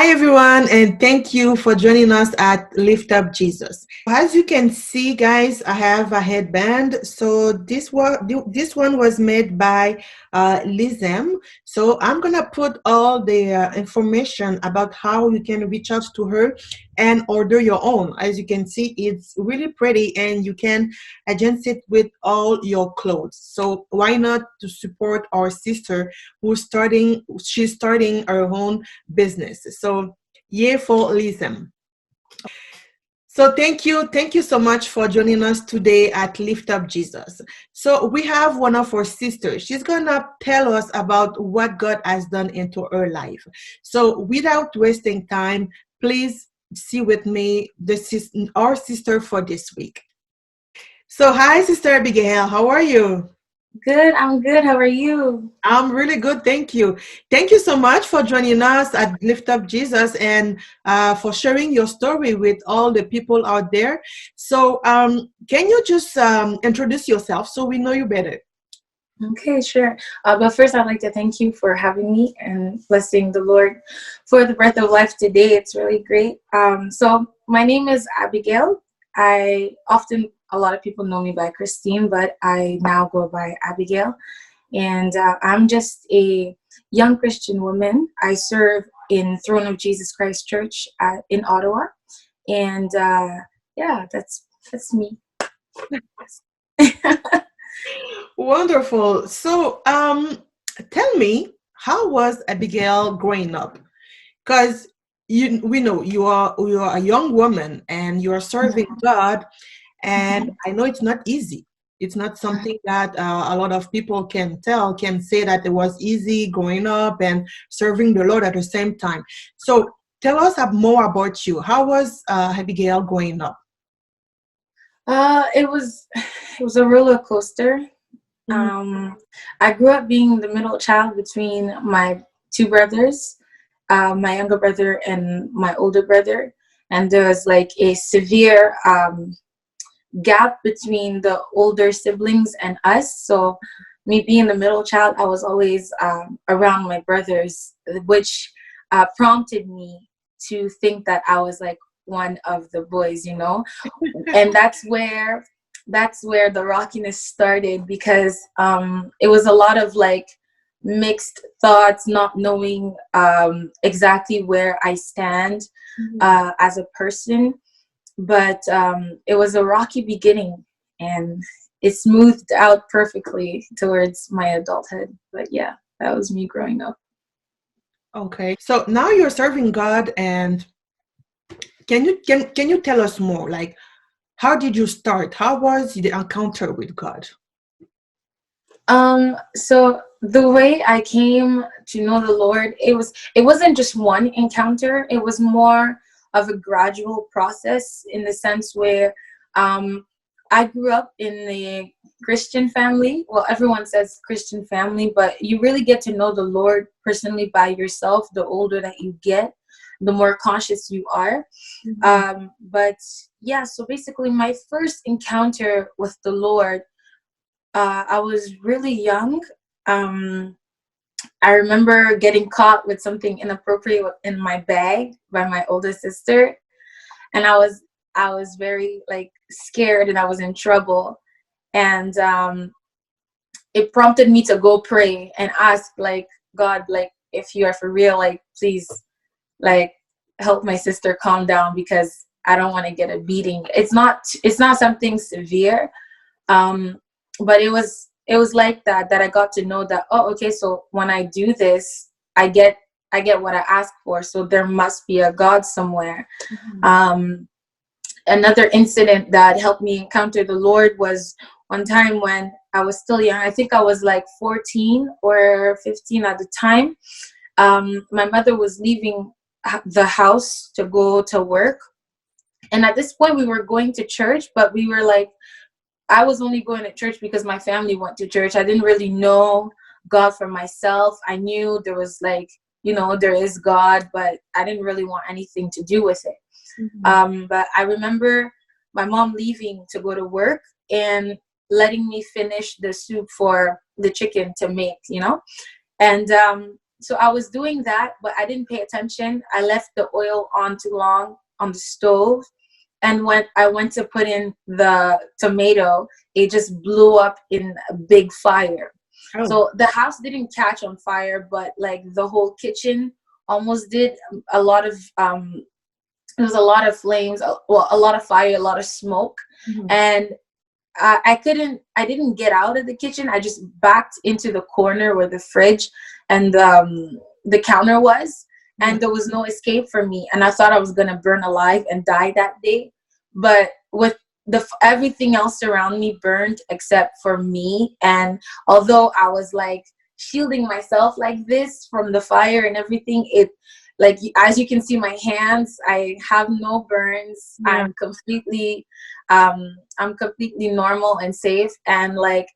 Hi, everyone, and thank you for joining us at Lift Up Jesus. As you can see, guys, I have a headband. So this one was made by Lizem. So I'm gonna put all the information about how you can reach out to her and order your own. As you can see, it's really pretty, and you can adjust it with all your clothes. So why not to support our sister who's starting? She's starting her own business. So yeah, for Lism. So thank you so much for joining us today at Lift Up Jesus. So we have one of our sisters. She's gonna tell us about what God has done into her life. So without wasting time, please see with me our sister for this week. So hi, Sister Abigail. How are you? Good, I'm good. How are you? I'm really good. Thank you. Thank you so much for joining us at Lift Up Jesus and for sharing your story with all the people out there. So, can you just introduce yourself so we know you better? Okay, sure. But first, I'd like to thank you for having me and blessing the Lord for the breath of life today. It's really great. So my name is Abigail. A lot of people know me by Christine, but I now go by Abigail. And I'm just a young Christian woman. I serve in Throne of Jesus Christ Church in Ottawa. And yeah, that's me. Wonderful. So, tell me, how was Abigail growing up? Because we know you are a young woman and you are serving God. And I know it's not easy. It's not something that a lot of people can say that it was easy growing up and serving the Lord at the same time. So tell us more about you. How was Abigail growing up? It was a roller coaster. Mhm. I grew up being the middle child between my two brothers, my younger brother and my older brother, and there was like a severe gap between the older siblings and us. So, me being the middle child, I was always around my brothers, which prompted me to think that I was like one of the boys. And that's where the rockiness started, because it was a lot of like mixed thoughts, not knowing exactly where I stand as a person. But it was a rocky beginning, and it smoothed out perfectly towards my adulthood. But yeah, that was me growing up. Okay. So now you're serving God, and can you tell us more? Like, how did you start? How was the encounter with God? So the way I came to know the Lord, it wasn't just one encounter. It was more of a gradual process, in the sense where um I grew up in a Christian family. Well, everyone says Christian family, but you really get to know the Lord personally by yourself. The older that you get, the more conscious you are. Mhm. But yeah, so basically my first encounter with the Lord, I was really young. Um, I remember getting caught with something inappropriate in my bag by my older sister, and I was very like scared, and I was in trouble. And it prompted me to go pray and ask, like, God, like, if you are for real, like, please, like, help my sister calm down, because I don't want to get a beating. It's not something severe, um but it was like that I got to know that, oh, okay, so when I do this, I get what I ask for, so there must be a God somewhere. Mhm. Um another incident that helped me encounter the Lord was one time when I was still young. I think I was like 14 or 15 at the time. My mother was leaving the house to go to work, and at this point we were going to church, but we were like, I was only going to church because my family went to church. I didn't really know God for myself. I knew there was, like, there is God, but I didn't really want anything to do with it. Mhm. But I remember my mom leaving to go to work and letting me finish the soup for the chicken to make. And So I was doing that, but I didn't pay attention. I left the oil on too long on the stove. And when I went to put in the tomato, it just blew up in a big fire. Oh. So the house didn't catch on fire, but like the whole kitchen almost did. A lot of there was a lot of flames, well, a lot of fire, a lot of smoke. Mhm. And I didn't get out of the kitchen. I just backed into the corner where the fridge and the counter was, Yeah. and there was no escape for me. And I thought I was going to burn alive and die that day. But with everything else around me burned except for me. And although I was like shielding myself like this from the fire and everything, it, like, as you can see my hands, I have no burns. Yeah. I'm completely normal and safe. And like,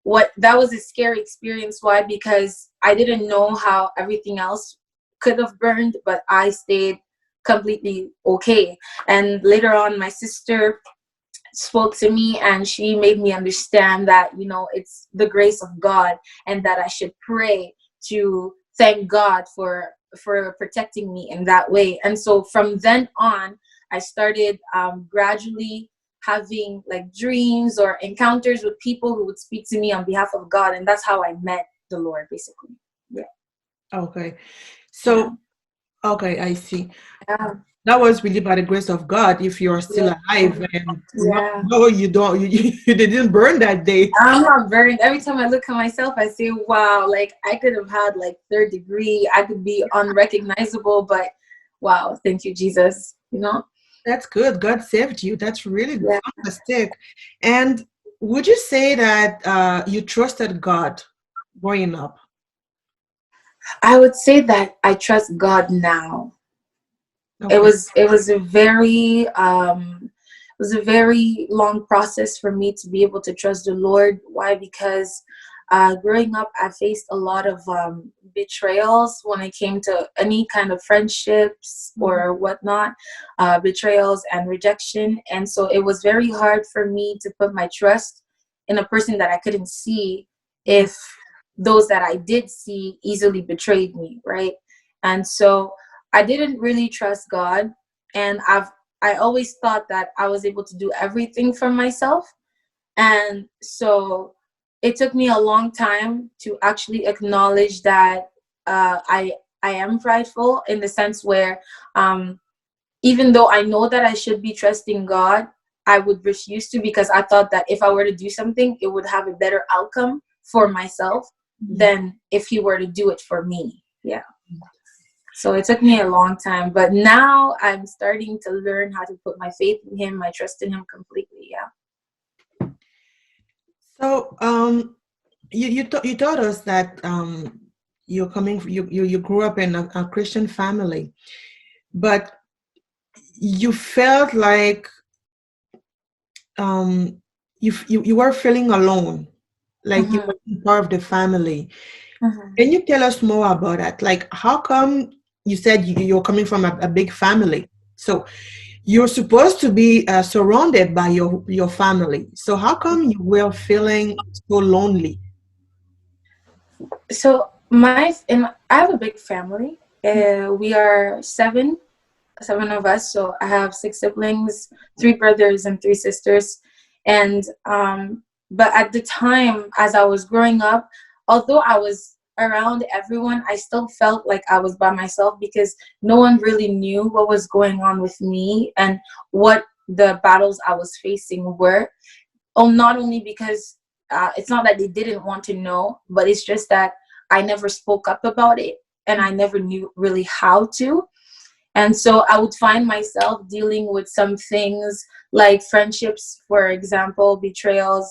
what, that was a scary experience. Why? Because I didn't know how everything else could have burned, but I stayed completely okay. And later on, my sister spoke to me and she made me understand that, you know, it's the grace of God, and that I should pray to thank God for protecting me in that way. And so from then on, I started gradually having like dreams or encounters with people who would speak to me on behalf of God, and that's how I met the Lord, basically. Yeah. Okay. Yeah. So, okay, I see. Yeah. That was really by the grace of God if you're still Yeah. alive, and no, Yeah. no, you don't, you didn't burn that day. I'm not burned. Every time I look at myself, I say, wow, like I could have had like third degree. I could be unrecognizable, but wow, thank you, Jesus. You know? That's good. God saved you. That's really Yeah. fantastic. And would you say that you trusted God growing up? I would say that I trust God now. Okay. It was a very it was a very long process for me to be able to trust the Lord. Why? Because growing up, I faced a lot of betrayals when it came to any kind of friendships Mhm. or whatnot, betrayals and rejection. And so it was very hard for me to put my trust in a person that I couldn't see, Yeah. if those that I did see easily betrayed me, right? And so I didn't really trust God, and I always thought that I was able to do everything for myself. And so it took me a long time to actually acknowledge that I am prideful, in the sense where even though I know that I should be trusting God, I would refuse to, because I thought that if I were to do something, it would have a better outcome for myself Mhm. than if He were to do it for me. Yeah. So it took me a long time, but now I'm starting to learn how to put my faith in Him, my trust in Him completely. Yeah. So, you taught us that you grew up in a Christian family, but you felt like um, you were feeling alone, like you Mm-hmm. weren't part of the family. Mm-hmm. Can you tell us more about that? Like, how come you said you're coming from a big family? So you're supposed to be surrounded by your family. So how come you were feeling so lonely? So I have a big family. We are seven of us. So I have six siblings, three brothers and three sisters. And but at the time, as I was growing up, although I was around everyone, I still felt like I was by myself, because no one really knew what was going on with me and what the battles I was facing were. Oh, not only because it's not that they didn't want to know, but it's just that I never spoke up about it, and I never knew really how to. And so I would find myself dealing with some things like friendships, for example, betrayals.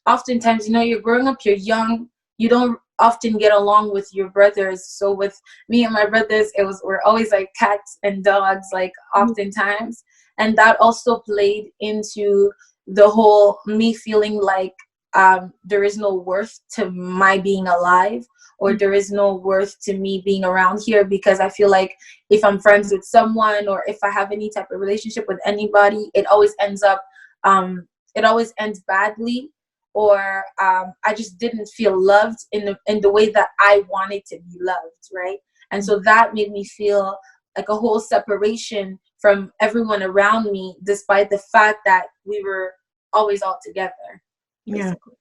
Oftentimes, you know, you're growing up, you're young, you don't often get along with your brothers. So with me and my brothers, we're always like cats and dogs, like oftentimes. And that also played into the whole me feeling like there is no worth to my being alive, or there is no worth to me being around here, because I feel like if I'm friends with someone, or if I have any type of relationship with anybody, it always ends badly, or I just didn't feel loved in the way that I wanted to be loved, right? And so that made me feel like a whole separation from everyone around me, despite the fact that we were always all together, Yeah. basically.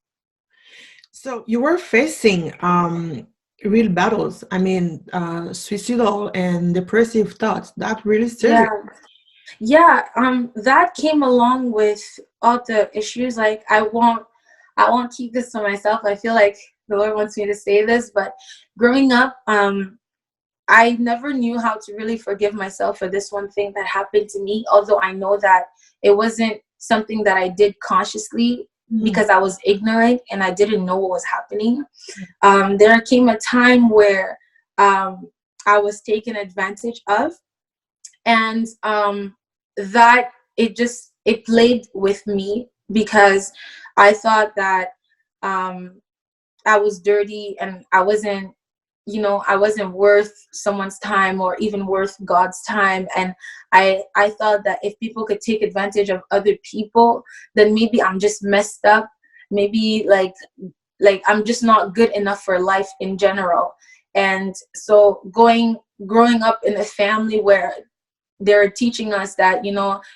So you were facing real battles. I mean, suicidal and depressive thoughts. That really serious. Yeah. Yeah, that came along with all the issues. Like I won't keep this to myself. I feel like the Lord wants me to say this, but growing up, I never knew how to really forgive myself for this one thing that happened to me, although I know that it wasn't something that I did consciously Mm. because I was ignorant and I didn't know what was happening. There came a time where I was taken advantage of, and that it played with me because I thought that I was dirty and I wasn't worth someone's time or even worth God's time. And I thought that if people could take advantage of other people, then maybe I'm just messed up. Maybe like I'm just not good enough for life in general. And so growing up in a family where they're teaching us that,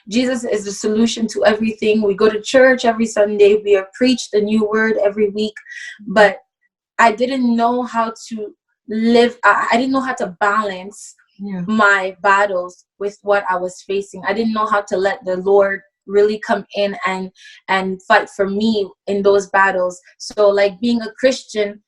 Jesus is the solution to everything. We go to church every Sunday. We are preached a new word every week. But I didn't know how to live. I didn't know how to balance Yeah. my battles with what I was facing. I didn't know how to let the Lord really come in and fight for me in those battles. So like being a Christian,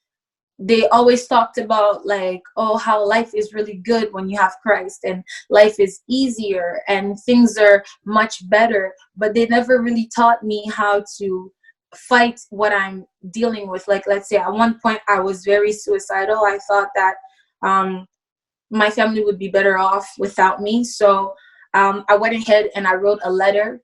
they always talked about like, oh, how life is really good when you have Christ and life is easier and things are much better, but they never really taught me how to fight what I'm dealing with. Like, let's say at one point I was very suicidal. I thought that my family would be better off without me. So I went ahead and I wrote a letter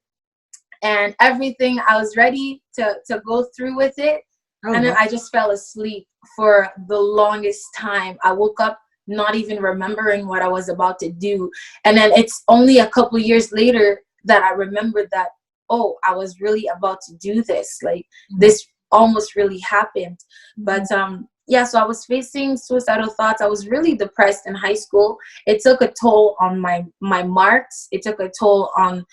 and everything. I was ready to go through with it. Oh, And then wow. I just fell asleep for the longest time. I woke up not even remembering what I was about to do. And then it's only a couple years later that I remembered that, oh, I was really about to do this. Like this almost really happened. But yeah, so I was facing suicidal thoughts. I was really depressed in high school. It took a toll on my marks. It took a toll on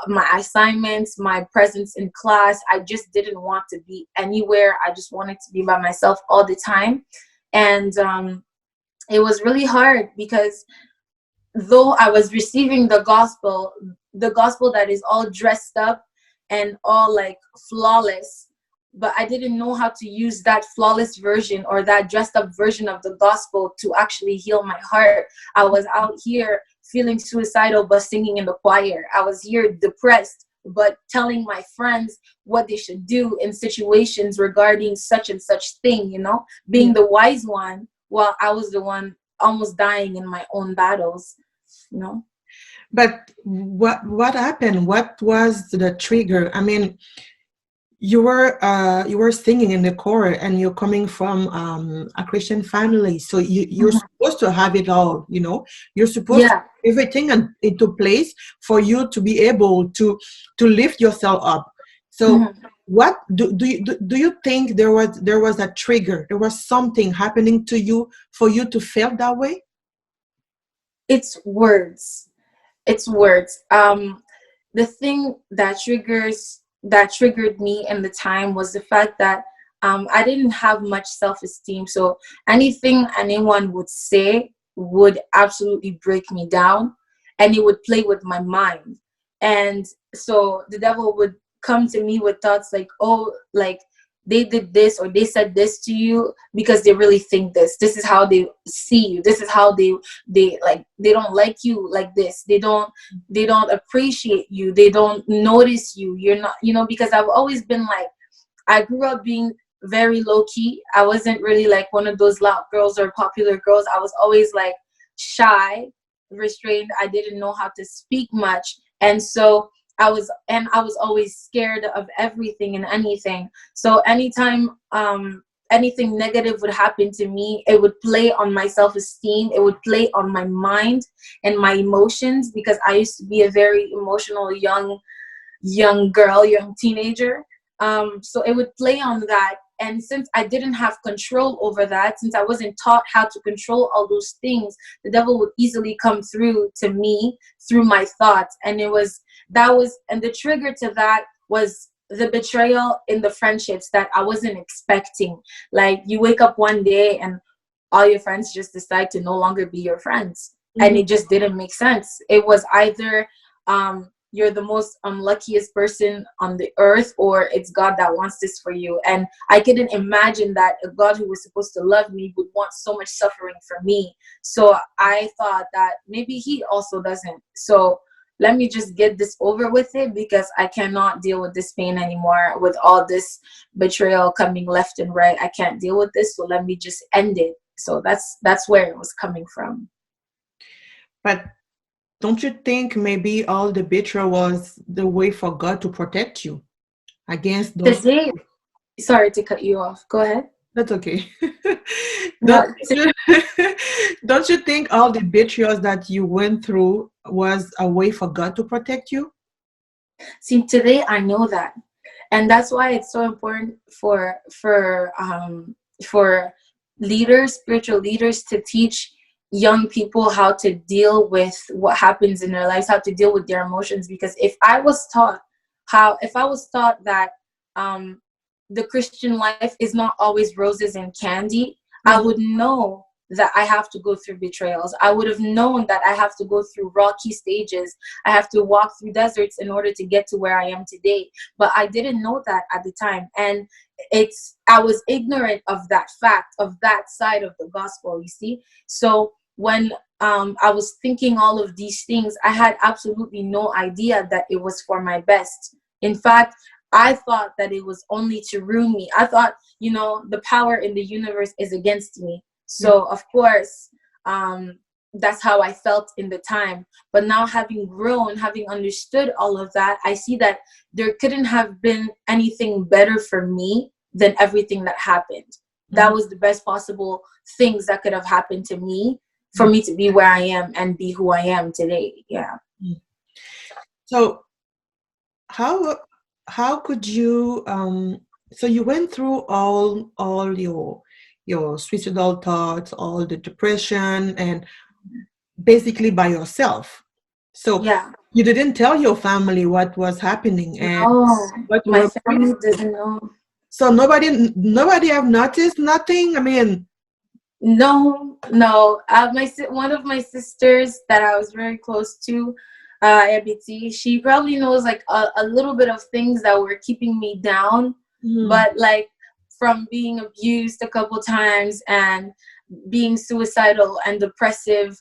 my assignments, my presence in class. I just didn't want to be anywhere. I just wanted to be by myself all the time. And it was really hard because though I was receiving the gospel that is all dressed up and all like flawless, but I didn't know how to use that flawless version or that dressed up version of the gospel to actually heal my heart. I was out here feeling suicidal but singing in the choir. I was here depressed but telling my friends what they should do in situations regarding such and such thing, being the wise one while I was the one almost dying in my own battles. But what happened? What was the trigger? I mean, you were singing in the choir, and you're coming from a Christian family, so you're supposed to have it all. You're supposed to have everything into place for you to be able to lift yourself up. So, what do you think there was a trigger? There was something happening to you for you to feel that way? It's words. The thing that triggered me in the time was the fact that I didn't have much self-esteem. So anything anyone would say would absolutely break me down, and it would play with my mind. And so the devil would come to me with thoughts like, oh, like they did this or they said this to you because they really think this is how they see you, this is how they don't like you like this, they don't appreciate you, they don't notice you, you're not, because I've always been like, I grew up being very low key. I wasn't really like one of those loud girls or popular girls. I was always like shy, restrained. I didn't know how to speak much, and so I was always scared of everything and anything. So anytime anything negative would happen to me, it would play on my self-esteem. It would play on my mind and my emotions, because I used to be a very emotional young girl, young teenager. So it would play on that. And since I didn't have control over that, since I wasn't taught how to control all those things, the devil would easily come through to me through my thoughts. And and the trigger to that was the betrayal in the friendships that I wasn't expecting. Like, you wake up one day and all your friends just decide to no longer be your friends. And it just didn't make sense. It was either you're the most unluckiest person on the earth, or it's God that wants this for you. And I couldn't imagine that a God who was supposed to love me would want so much suffering for me. So I thought that maybe he also doesn't. So let me just get this over with it, because I cannot deal with this pain anymore, with all this betrayal coming left and right. I can't deal with this, so let me just end it. So that's where it was coming from. But don't you think maybe all the betrayal was the way for God to protect you against those? Today, sorry to cut you off. Go ahead. That's okay. No, Don't you think all the betrayals that you went through was a way for God to protect you? see, today I know that, and that's why it's so important for leaders, spiritual leaders, to teach young people how to deal with what happens in their lives, how to deal with their emotions. Because if I was taught that the Christian life is not always roses and candy, I would know that I have to go through betrayals. I would have known that I have to go through rocky stages. I have to walk through deserts in order to get to where I am today. But I didn't know that at the time. And I was ignorant of that fact, of that side of the gospel, you see. So when I was thinking all of these things, I had absolutely no idea that it was for my best. In fact, I thought that it was only to ruin me. I thought, the power in the universe is against me. So, of course, that's how I felt in the time. But now, having grown, having understood all of that, I see that there couldn't have been anything better for me than everything that happened. That was the best possible things that could have happened to me for me to be where I am and be who I am today. Yeah. So how could you so you went through all your suicidal thoughts, all the depression, and basically by yourself. So Yeah. you didn't tell your family what was happening and No, what you my were going family through. doesn't know. So nobody have noticed nothing. I mean, No. One of my sisters that I was very close to, Abiti, she probably knows like a little bit of things that were keeping me down, but like from being abused a couple times and being suicidal and depressive,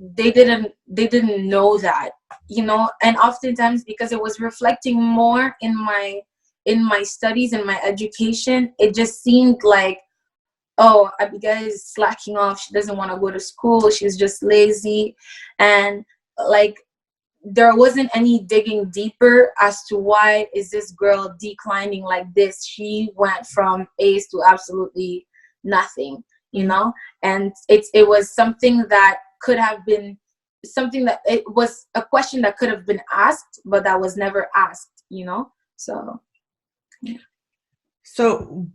they didn't know that, and oftentimes because it was reflecting more in my studies and my education, it just seemed like, oh, Abigail is slacking off. She doesn't want to go to school. She's just lazy. And like, there wasn't any digging deeper as to why is this girl declining like this. She went from A's to absolutely nothing, and it was something that could have been it was a question that could have been asked, but that was never asked, so. Yeah. so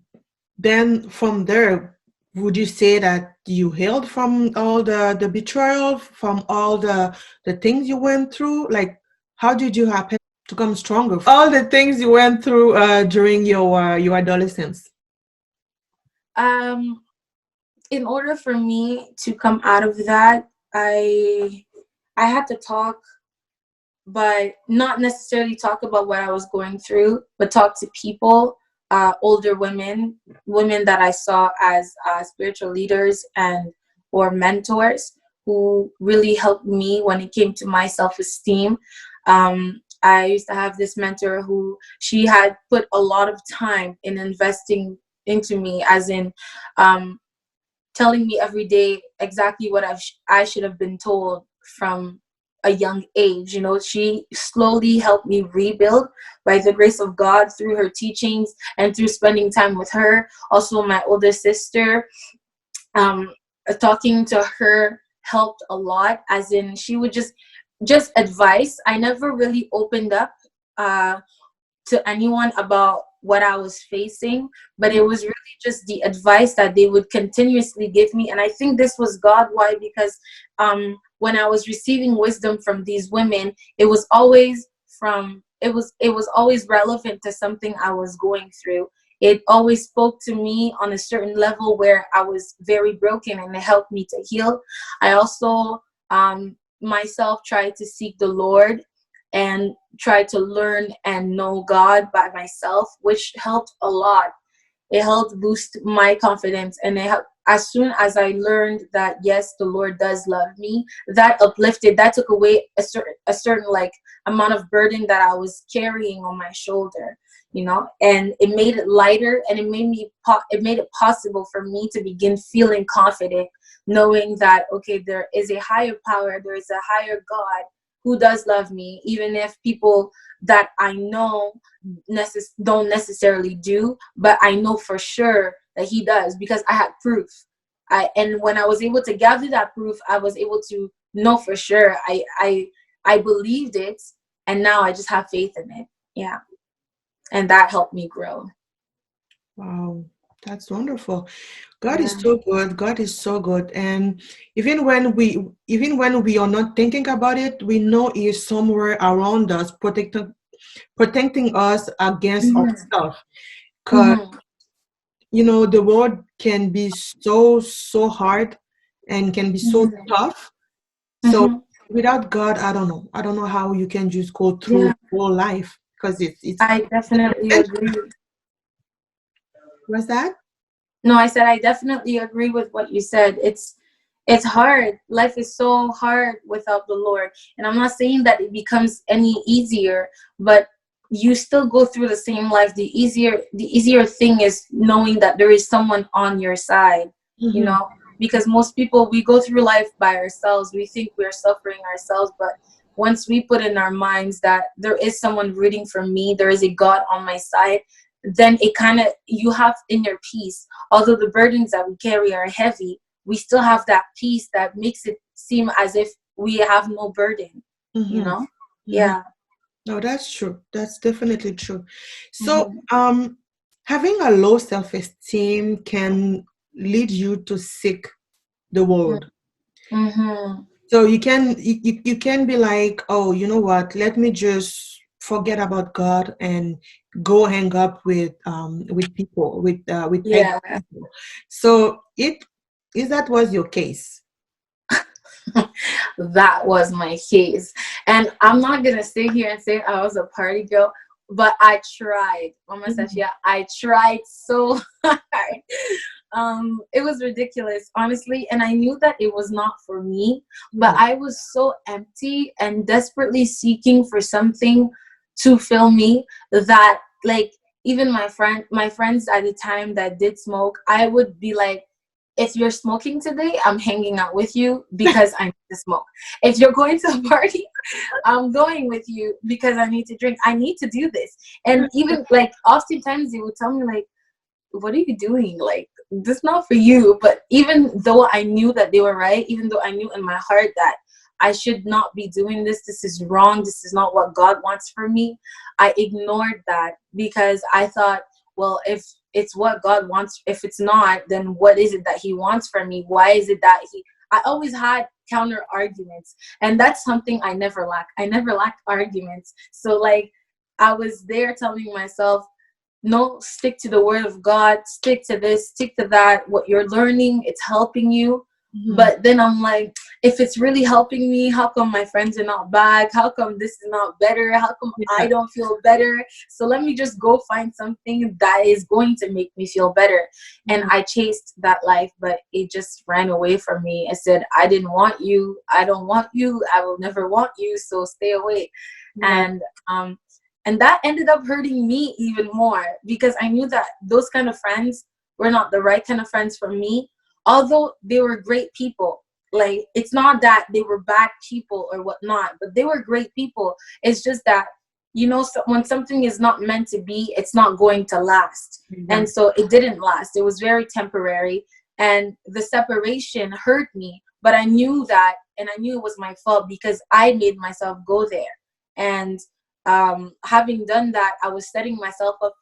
then from there, would you say that you healed from all the betrayal, from all the things you went through? Like, how did you happen to come stronger? All the things you went through during your adolescence. In order for me to come out of that, I had to talk, but not necessarily talk about what I was going through, but talk to people, older women that I saw as spiritual leaders or mentors, who really helped me when it came to my self-esteem. I used to have this mentor who she had put a lot of time in investing into me, as in telling me every day exactly what I should have been told from a young age. She slowly helped me rebuild by the grace of God through her teachings and through spending time with her. Also, my older sister, talking to her helped a lot, as in she would just advice. I never really opened up to anyone about what I was facing, but it was really just the advice that they would continuously give me. And I think this was God. Why? Because when I was receiving wisdom from these women, it was always relevant to something I was going through. It always spoke to me on a certain level where I was very broken, and it helped me to heal. I also myself tried to seek the Lord and try to learn and know God by myself, which helped a lot. It helped boost my confidence, and it helped, as soon as I learned that yes, the Lord does love me, that uplifted, that took away a certain like amount of burden that I was carrying on my shoulder, and it made it lighter, and it made it possible for me to begin feeling confident, knowing that okay, there is a higher power, there is a higher God who does love me, even if people that I know don't necessarily do, but I know for sure that he does, because I had proof. And when I was able to gather that proof, I was able to know for sure. I believed it, and now I just have faith in it. Yeah, and that helped me grow. Wow, that's wonderful. God is Yeah. so good. God is so good. And even when we are not thinking about it, we know He is somewhere around us, protecting us against Mhm. ourselves. Because Mhm. the world can be so hard and can be so Mhm. tough. So Mhm. without God, I don't know. I don't know how you can just go through Yeah, whole life, because it's I definitely agree. what's that? No, I said I definitely agree with what you said. It's hard. Life is so hard without the Lord. And I'm not saying that it becomes any easier, but you still go through the same life. The easier thing is knowing that there is someone on your side, you Mm-hmm. know, because most people, we go through life by ourselves. We think we're suffering ourselves, but once we put in our minds that there is someone rooting for me, there is a God on my side, then it kind of, you have inner peace. Although the burdens that we carry are heavy, we still have that peace that makes it seem as if we have no burden, you Mm-hmm. know? Mm-hmm. Yeah. No, that's true. That's definitely true. So, Hmm. having a low self-esteem can lead you to seek the world. Hmm. So you can be like, oh, you know what? Let me just forget about God and go hang up with people, with ugly Yeah. people. So it is that was your case. That was my case. And I'm not gonna sit here and say I was a party girl, but I tried. Mama Mhm. Safia, I tried so hard. It was ridiculous, honestly, and I knew that it was not for me, but Yeah. I was so empty and desperately seeking for something to fill me that, like, even my friends at the time that did smoke, I would be like, if you're smoking today, I'm hanging out with you because I need to smoke. If you're going to a party, I'm going with you because I need to drink. I need to do this. And even like oftentimes they would tell me like, what are you doing? Like, this is not for you. But even though I knew that they were right, even though I knew in my heart that I should not be doing this, this is wrong, this is not what God wants for me, I ignored that because I thought, well, if it's what God wants, if it's not, then what is it that He wants from me? Why is it that I always had counter arguments, and that's something I never lack. I never lacked arguments. So like, I was there telling myself, no, stick to the word of God, stick to this, stick to that. What you're learning, it's helping you. Mhm. But then I'm like, if it's really helping me, how come my friends are not back? How come this is not better? How come I Yeah. don't feel better? So let me just go find something that is going to make me feel better. And Mhm. I chased that life, but it just ran away from me. I said, I didn't want you. I don't want you. I will never want you. So stay away. Yeah. And um, and that ended up hurting me even more because I knew that those kind of friends were not the right kind of friends for me, although they were great people. Like, it's not that they were bad people or whatnot, but they were great people. It's just that, so when something is not meant to be, it's not going to last. And Exactly. so it didn't last. It was very temporary. And the separation hurt me, but I knew that, and I knew it was my fault because I made myself go there. And having done that, I was setting myself up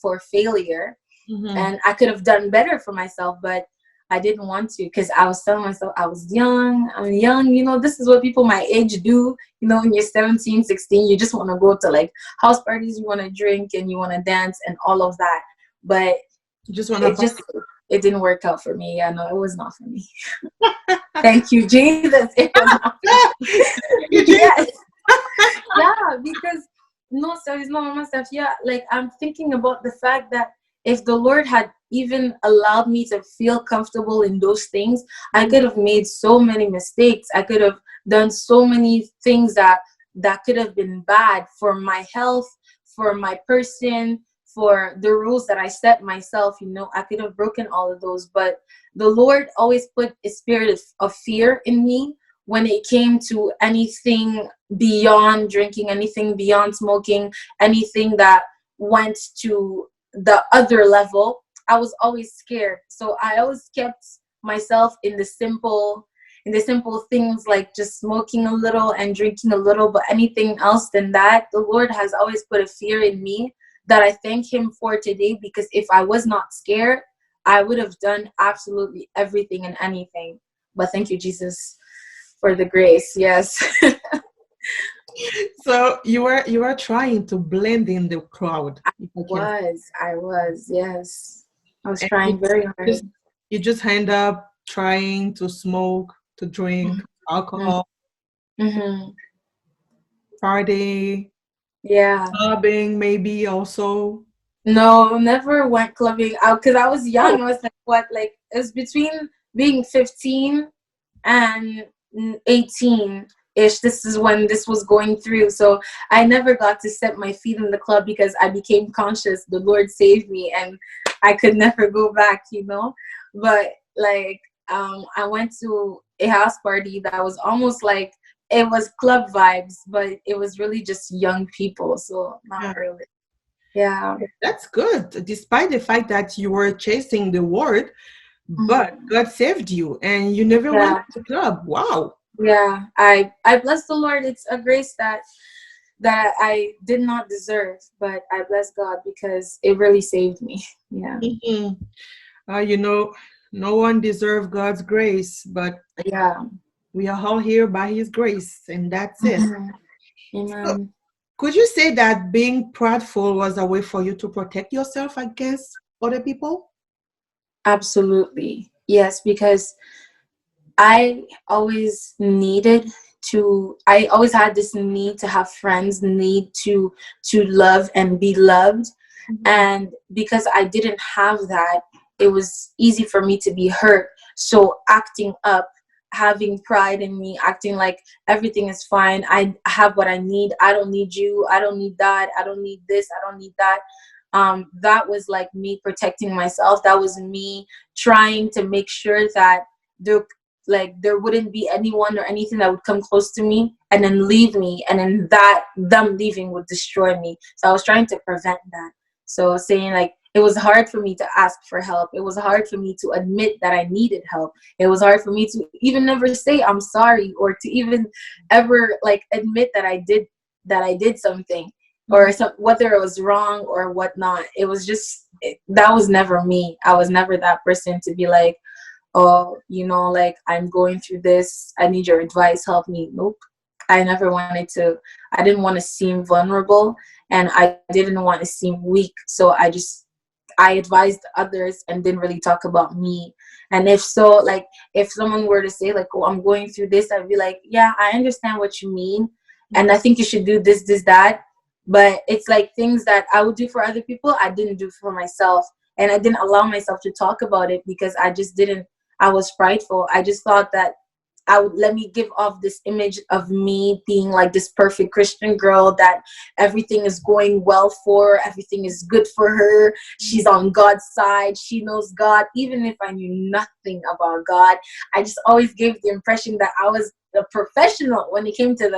for failure, Mm-hmm. and I could have done better for myself, but I didn't want to, because I was telling myself I was young. I'm young, this is what people my age do. When you're 17, 16, you just want to go to like house parties, you want to drink and you want to dance and all of that. But You just want to party. it didn't work out for me. Yeah, no, it was not for me. Thank you, Jesus. It was not for me. Yes. Yeah, because no, so it's not Mama Safia. Like, I'm thinking about the fact that if the Lord had even allowed me to feel comfortable in those things, I could have made so many mistakes. I could have done so many things that could have been bad for my health, for my person, for the rules that I set myself. I could have broken all of those, but the Lord always put a spirit of fear in me when it came to anything beyond drinking, anything beyond smoking, anything that went to the other level. I was always scared. So I always kept myself in the simple things, like just smoking a little and drinking a little. But anything else than that, the Lord has always put a fear in me that I thank him for today, because if I was not scared, I would have done absolutely everything and anything. But thank you, Jesus, for the grace. Yes. So you were trying to blend in the crowd, if I can. I was, yes. I was And trying very just, hard. you just end up trying to smoke, to drink alcohol, Mm-hmm. party, Yeah. clubbing, maybe also. No, never went clubbing out because I was Oh, young. I was like, what? Like, it was between being 15 and 18-ish. This is when this was going through. So I never got to set my feet in the club because I became conscious. The Lord saved me and I could never go back. But like, I went to a house party that was almost like, it was club vibes, but it was really just young people. So not yeah. really. Yeah. That's good, despite the fact that you were chasing the world, but Mhm. God saved you and you never went Yeah. to the club. Wow. Yeah. I bless the Lord. It's a grace that I did not deserve, but I bless God because it really saved me. Yeah. Mhm. You know, no one deserves God's grace, but Yeah. we are all here by His grace, and that's it. Mhm. So, Amen. could you say that being prideful was a way for you to protect yourself against other people? Absolutely. Yes, because I always had this need to have friends, need to love and be loved. Mhm. And because I didn't have that, it was easy for me to be hurt. So acting up, having pride in me, acting like everything is fine, I have what I need, I don't need you, I don't need that, I don't need this, I don't need that. That was like me protecting myself. That was me trying to make sure that there wouldn't be anyone or anything that would come close to me and then leave me, and then that them leaving would destroy me. So I was trying to prevent that. So saying like, it was hard for me to ask for help. It was hard for me to admit that I needed help. It was hard for me to even never say I'm sorry, or to even ever like admit that I did something, or whether it was wrong or whatnot. It was just that was never me. I was never that person to be like, oh, like, I'm going through this, I need your advice, help me. Nope. I didn't want to seem vulnerable, and I didn't want to seem weak. So I advised others and didn't really talk about me. And if so, like, if someone were to say like, oh, I'm going through this, I'd be like, yeah, I understand what you mean. And I think you should do this, that. But it's like things that I would do for other people, I didn't do for myself. And I didn't allow myself to talk about it because I was prideful. I just thought that I would let me give off this image of me being like this perfect Christian girl that everything is going well for, everything is good for her. She's on God's side. She knows God. Even if I knew nothing about God, I just always gave the impression that I was a professional when it came to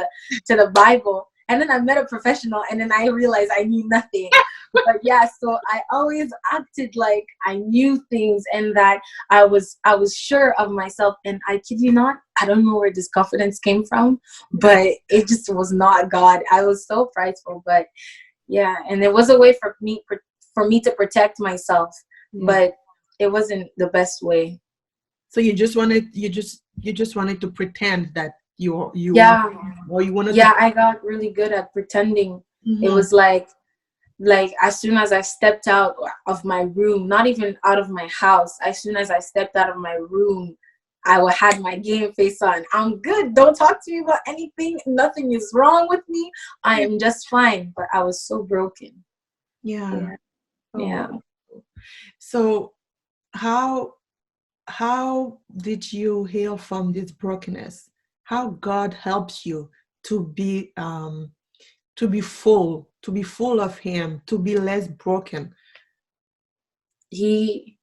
the Bible. And then I met a professional, and then I realized I knew nothing. But yeah, so I always acted like I knew things and that I was sure of myself. And I kid you not, I don't know where this confidence came from, but it just was not God. I was so prideful, but yeah, and it was a way for me to protect myself, Yeah. but it wasn't the best way. So you just wanted to pretend that you are, Yeah, or you wanted to. yeah, I got really good at pretending. It Mhm. was like as soon as I stepped out of my room, not even out of my house, as soon as I stepped out of my room, had my game face on. I'm good. Don't talk to me about anything. Nothing is wrong with me. I am just fine. But I was so broken. Yeah. Yeah. Oh. Yeah. So how how did you heal from this brokenness? How God helps you to be full of Him, to be less broken. He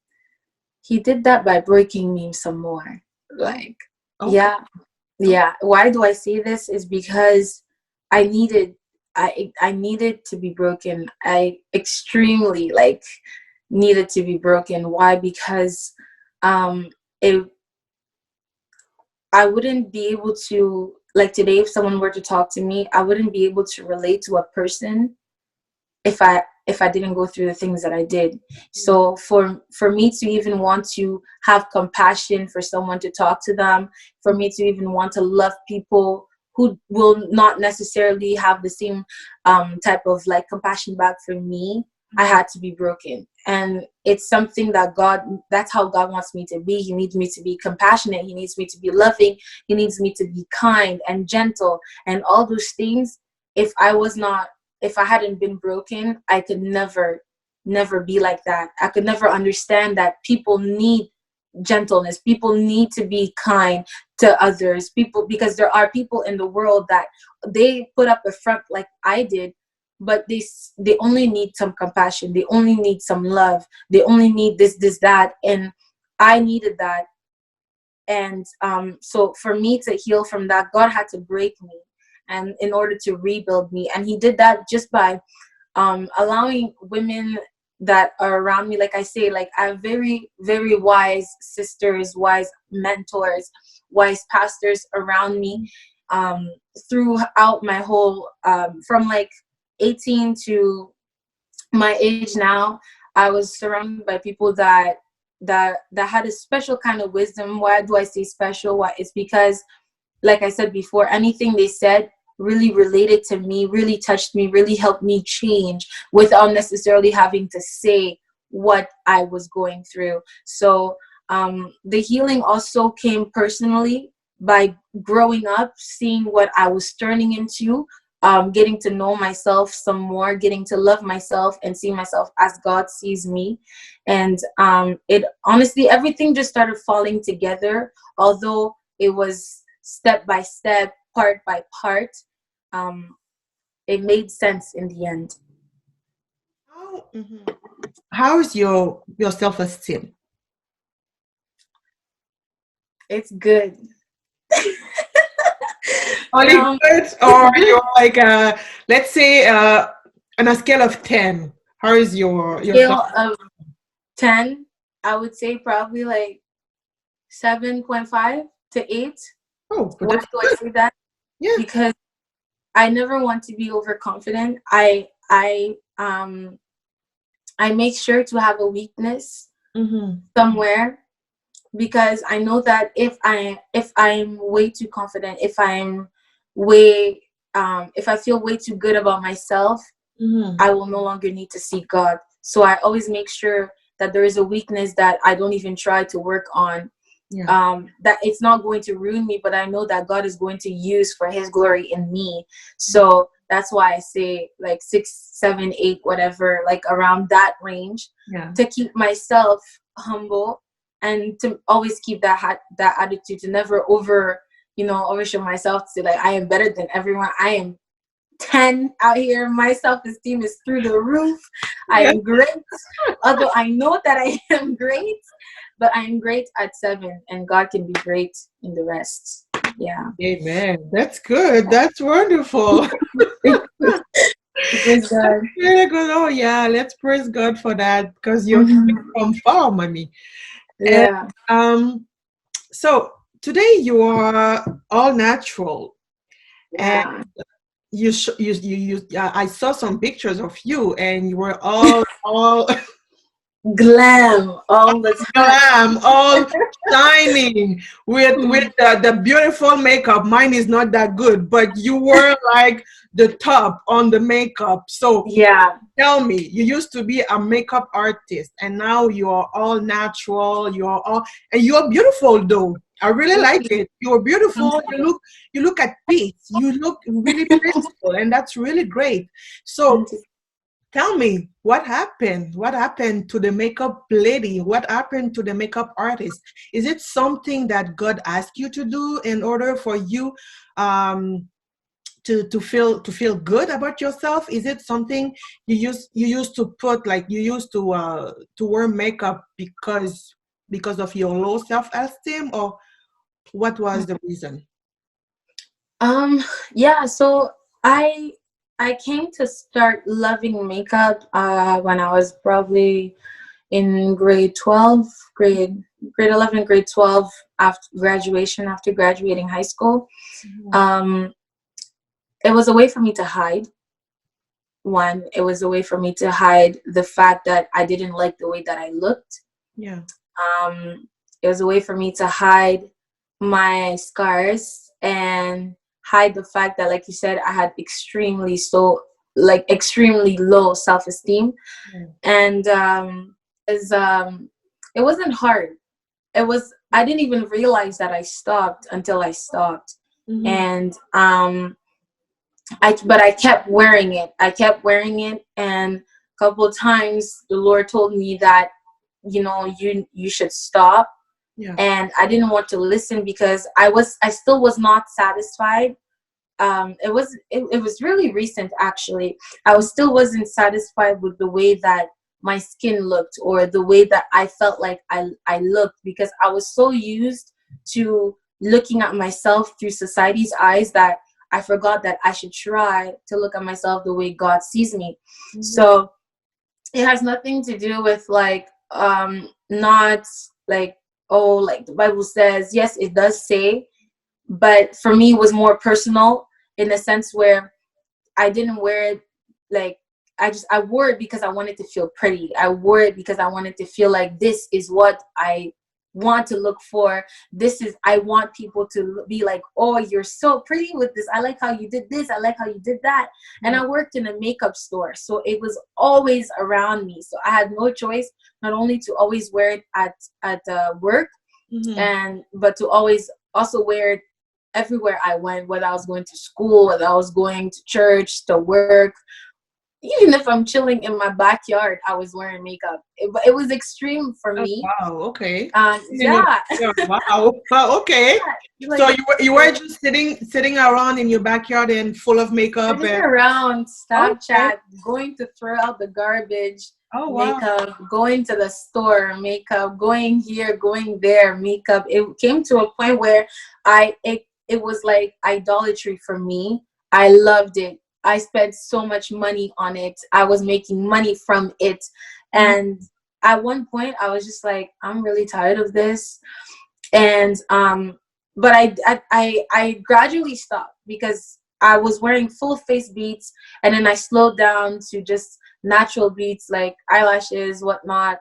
he did that by breaking me some more. Oh, Like, okay. yeah. Oh, Yeah. Why do I say this? Is because I needed I needed to be broken. I extremely needed to be broken. Why? Because um it I wouldn't be able to, like, today, if someone were to talk to me, I wouldn't be able to relate to a person if I didn't go through the things that I did. So for me to even want to have compassion for someone, to talk to them, for me to even want to love people who will not necessarily have the same type of like compassion back for me, I had to be broken. And it's something that that's how God wants me to be. He needs me to be compassionate. He needs me to be loving. He needs me to be kind and gentle and all those things. If I was not, if I hadn't been broken, I could never be like that. I could never understand that people need gentleness. People need to be kind to others. People, because there are people in the world that they put up a front like I did, but they only need some compassion. They only need some love. They only need this, that, and I needed that. And so for me to heal from that, God had to break me, and in order to rebuild me, and He did that just by allowing women that are around me. Like I say, like, I have very, very wise sisters, wise mentors, wise pastors around me throughout my whole from like 18 to my age now. I was surrounded by people that had a special kind of wisdom. Why do I say special? Why? It's because, like I said before, anything they said really related to me, really touched me, really helped me change without necessarily having to say what I was going through. So the healing also came personally by growing up, seeing what I was turning into, getting to know myself some more, getting to love myself and see myself as God sees me. And it honestly, everything just started falling together, although it was step by step, part by part. Um, it made sense in the end. how is your self-esteem? It's good. Only good, It's or good. you're like, let's say, on a scale of 10, how is your self? Scale of 10, I would say probably like 7.5 to 8. Oh, but Why that's do I good. say that? Yeah. Because I never want to be overconfident. I make sure to have a weakness Mm-hmm. somewhere, because I know that if I'm way too confident, if I feel way too good about myself, Mm-hmm. I will no longer need to seek God. So I always make sure that there is a weakness that I don't even try to work on, Yeah. that it's not going to ruin me, but I know that God is going to use for His glory in me. So that's why I say like 6, 7, 8, whatever, like around that range, Yeah. to keep myself humble and to always keep that attitude, to never overshow myself, to say like I am better than everyone. I am 10 out here. My self-esteem is through the roof. I Yeah. am great. Although I know that I am great, but I am great at 7, and God can be great in the rest. Yeah. Amen. That's good. That's wonderful. Praise God. Really good. Oh yeah, let's praise God for that because you're coming Mhm. from far, mommy. And Yeah. um, so today you are all natural, and Yeah. I saw some pictures of you, and you were all Glam all the time. glam, all shining with the beautiful makeup. Mine is not that good, but you were like the top on the makeup. So Yeah. tell me, you used to be a makeup artist, and now you're all natural. You're all, and you're beautiful though. I really Thank like you. it. You're Thank beautiful. you. You look at peace. You look really peaceful, and that's really great. So Thank you. tell me, what happened? What happened to the makeup lady? What happened to the makeup artist? Is it something that God asked you to do in order for you um, to feel good about yourself? Is it something you used to put, like you used to wear makeup because of your low self-esteem, or what was the reason? Um, yeah, so I I came to start loving makeup when I was probably in grade 12, grade 11, grade 12, after graduating high school. Mhm. Um, it was a way for me to hide. One, it was a way for me to hide the fact that I didn't like the way that I looked. Yeah. Um, it was a way for me to hide my scars and hide the fact that, like you said, I had extremely low self-esteem. Yeah. And it wasn't hard. I didn't even realize that I stopped until I stopped. Mm-hmm. And I kept wearing it. I kept wearing it, and a couple of times the Lord told me that, you should stop. Yeah. And I didn't want to listen because I still was not satisfied. It was really recent, actually. I was still wasn't satisfied with the way that my skin looked, or the way that I felt like I looked, because I was so used to looking at myself through society's eyes that I forgot that I should try to look at myself the way God sees me. Mm-hmm. So it has nothing to do with like not like, oh, like the Bible says. Yes, it does say, but for me it was more personal, in the sense where I didn't wear it like, I wore it because I wanted to feel pretty. I wore it because I wanted to feel like this is what I want to look for. I want people to be like, oh, you're so pretty with this. I like how you did this. I like how you did that. And Yeah. I worked in a makeup store, so it was always around me. So I had no choice, not only to always wear it at work, Mm-hmm. and but to always also wear it everywhere I went, whether I was going to school, whether I was going to church, to work. Even if I'm chilling in my backyard, I was wearing makeup. It was extreme for Oh, me. wow. Okay. In your Yeah, backyard. Wow. Wow, okay. So like you were just sitting around in your backyard and full of makeup running and around okay. Snapchat, going to throw out the garbage, Oh wow. makeup, going to the store, makeup, going here, going there, makeup. It came to a point where it was like idolatry for me. I loved it. I spent so much money on it. I was making money from it. Mhm. And at one point I was just like, I'm really tired of this. And but I gradually stopped because I was wearing full face beats, and then I slowed down to just natural beats like eyelashes, whatnot,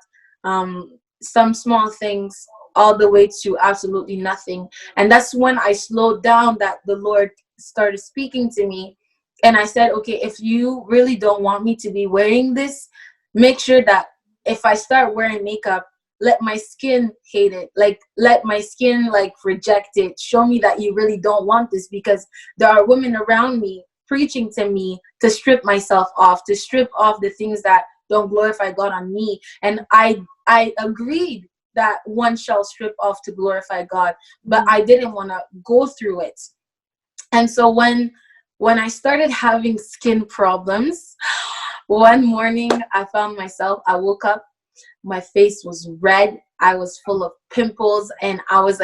some small things, all the way to absolutely nothing. And that's when I slowed down, that the Lord started speaking to me. And I said, okay, if you really don't want me to be wearing this, make sure that if I start wearing makeup, let my skin hate it, like let my skin like reject it. Show me that you really don't want this, because there are women around me preaching to me to strip myself off, to strip off the things that don't glorify God on me. And I agreed that one shall strip off to glorify God, but Mhm. I didn't want to go through it. And so when I started having skin problems, one morning I woke up, my face was red, I was full of pimples, and I was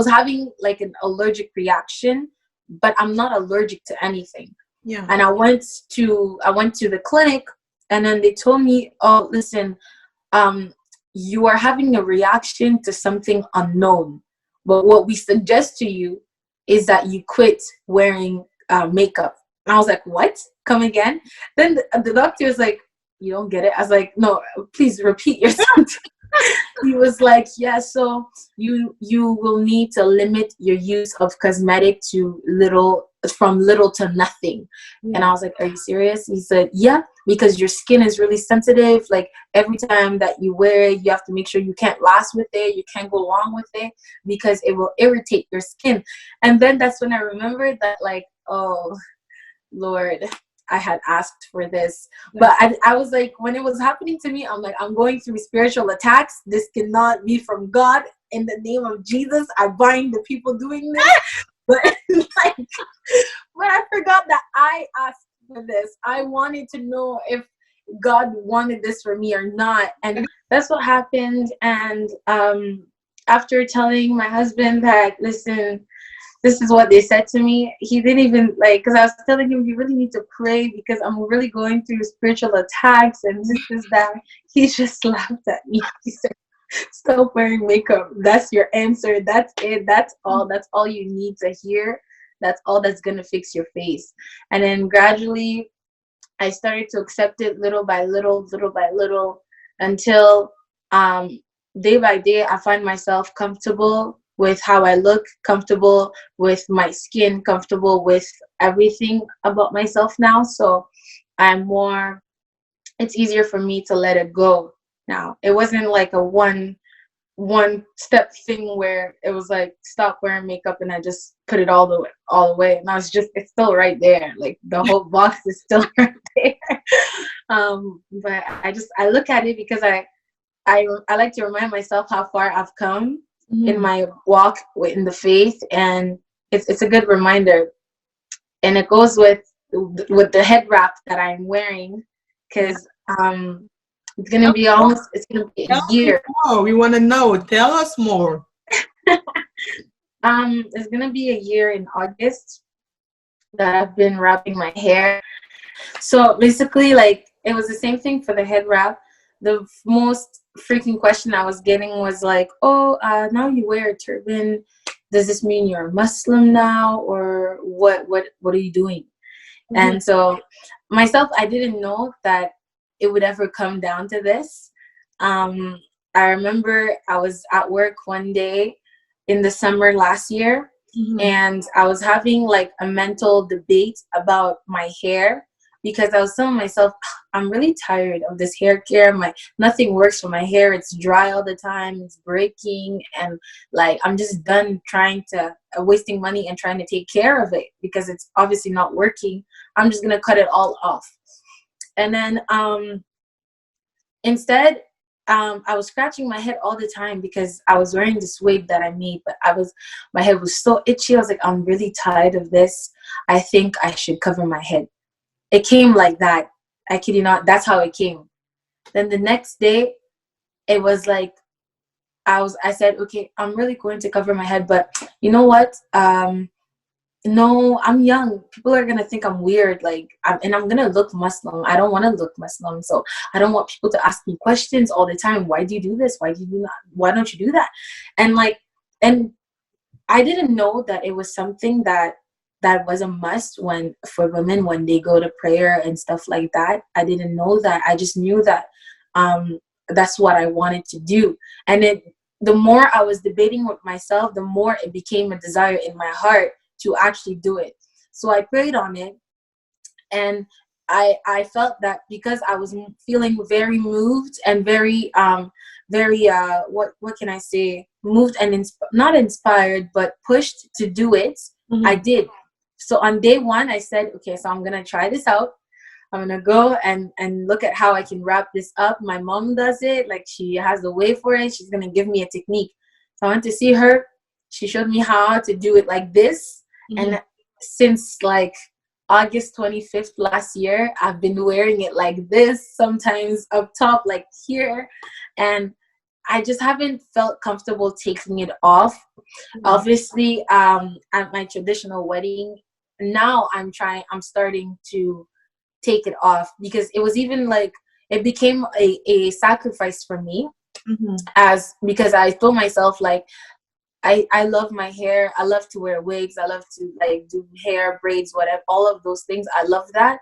having like an allergic reaction, but I'm not allergic to anything. Yeah. And I went to the clinic, and then they told me, oh, listen, um, you are having a reaction to something unknown. But what we suggest to you is that you quit wearing makeup. And I was like, what? Come again? Then the doctor was like, you don't get it? I was like, no, please repeat yourself. He was like, yeah, so you will need to limit your use of cosmetic to from little to nothing. And I was like, are you serious? He said, yeah, because your skin is really sensitive. Like every time that you wear it, you have to make sure you can't last with it, you can't go long with it, because it will irritate your skin. And then that's when I remembered that, like, oh Lord, I had asked for this. But I was like, when it was happening to me, I'm like, I'm going through spiritual attacks. This cannot be from God. In the name of Jesus, I bind the people doing this. But like, but I forgot that I asked for this. I wanted to know if God wanted this for me or not. And that's what happened. And after telling my husband that, listen, this is what they said to me, he didn't even, like, because I was telling him, you really need to pray because I'm really going through spiritual attacks and this, that. He just laughed at me. He said, stop wearing makeup. That's your answer. That's it. That's all you need to hear. That's all that's going to fix your face. And then gradually, I started to accept it little by little, until day by day, I find myself comfortable with how I look, comfortable with my skin, comfortable with everything about myself now. So it's easier for me to let it go now. It wasn't like a one step thing where it was like, stop wearing makeup and I just put it all the way. And it's still right there. Like the whole box is still right there. But I look at it because I like to remind myself how far I've come in my walk in the faith, and it's a good reminder. And it goes with the head wrap that I'm wearing, because it's gonna be a year. We want to know. Tell us more. It's gonna be a year in August that I've been wrapping my hair. So basically, like, it was the same thing for the head wrap. The most freaking question I was getting was like, oh, now you wear a turban. Does this mean you're a Muslim now, or what are you doing? And so myself, I didn't know that it would ever come down to this. I remember I was at work one day in the summer last year, and I was having like a mental debate about my hair, because I was telling myself, I'm really tired of this hair care. Nothing works for my hair. It's dry all the time. It's breaking. And like, I'm just done wasting money and trying to take care of it, because it's obviously not working. I'm just going to cut it all off. And then instead, I was scratching my head all the time because I was wearing this wig that I made, but my head was so itchy. I was like, I'm really tired of this. I think I should cover my head. It came like that. I kid you not. That's how it came. Then the next day, it was like, I said, okay, I'm really going to cover my head, but you know what? No, I'm young. People are gonna think I'm weird, and I'm gonna look Muslim. I don't want to look Muslim, so I don't want people to ask me questions all the time. Why do you do this? Why do you do that? Why don't you do that? And I didn't know that it was something that was a must for women when they go to prayer and stuff like that. I didn't know that. I just knew that that's what I wanted to do. And the more I was debating with myself, the more it became a desire in my heart to actually do it. So I prayed on it, and I felt that because I was feeling very moved and very what can I say, moved and not inspired, but pushed to do it. I did. So on day one, I said, okay, so I'm gonna try this out. I'm gonna go and look at how I can wrap this up. My mom does it, like, she has a way for it. She's gonna give me a technique. So I went to see her. She showed me how to do it like this. And since like August 25th last year, I've been wearing it like this, sometimes up top, like here. And I just haven't felt comfortable taking it off. Obviously, at my traditional wedding now I'm starting to take it off, because it was even like, it became a sacrifice for me, as because I told myself like, I love my hair. I love to wear wigs. I love to like do hair, braids, whatever, all of those things. I love that.